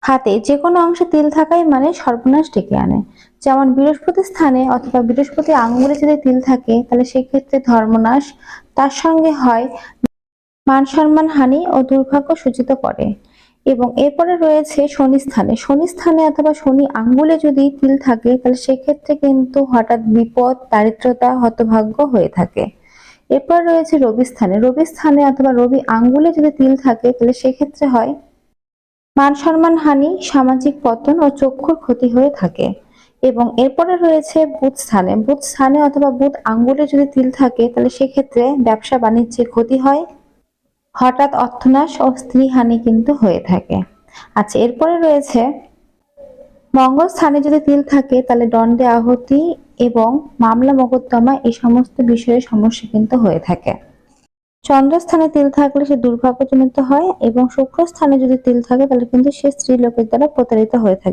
হাতে যে কোনো অংশে তিল থাকাই মানে সর্বনাশ ডেকে আনে। যেমন বৃহস্পতি স্থানে অথবা বৃহস্পতি আঙ্গুলে যদি তিল থাকে তাহলে সেক্ষেত্রে ধর্মনাশ, তার সঙ্গে হয় মান সম্মান হানি ও দুর্ভাগ্য সূচিত করে। এবং এরপরে রয়েছে শনি স্থানে। শনি স্থানে অথবা শনি আঙ্গুলে যদি তিল থাকে তাহলে সেক্ষেত্রে কিন্তু হঠাৎ বিপদ, দারিদ্রতা, হতভাগ্য হয়ে থাকে। এরপর রয়েছে রবি স্থানে। রবি স্থানে অথবা রবি আঙ্গুলে যদি তিল থাকে তাহলে সেক্ষেত্রে হয় মান সম্মান হানি, সামাজিক পতন ও চক্ষুর ক্ষতি হয়ে থাকে। এবং এরপরে রয়েছে বুধ স্থানে। বুধ স্থানে অথবা বুধ আঙ্গুলে যদি তিল থাকে তাহলে সেক্ষেত্রে ব্যবসা বাণিজ্যে ক্ষতি হয়, হঠাৎ অর্থনাশ ও স্ত্রীহানি কিন্তু হয়ে থাকে। আচ্ছা, এরপরে রয়েছে মঙ্গল স্থানে যদি তিল থাকে তাহলে দণ্ডে আহুতি এবং মামলা মোকদ্দমা এই সমস্ত বিষয়ে সমস্যা কিন্তু হয়ে থাকে। চন্দ্রস্থানে তিল থাকলে সে দুর্ভাগ্যজনিত হয় এবং শুক্র স্থানে যদি তিল থাকে তাহলে কিন্তু সে স্ত্রী লোকের দ্বারা প্রতারিত হয়ে থাকে।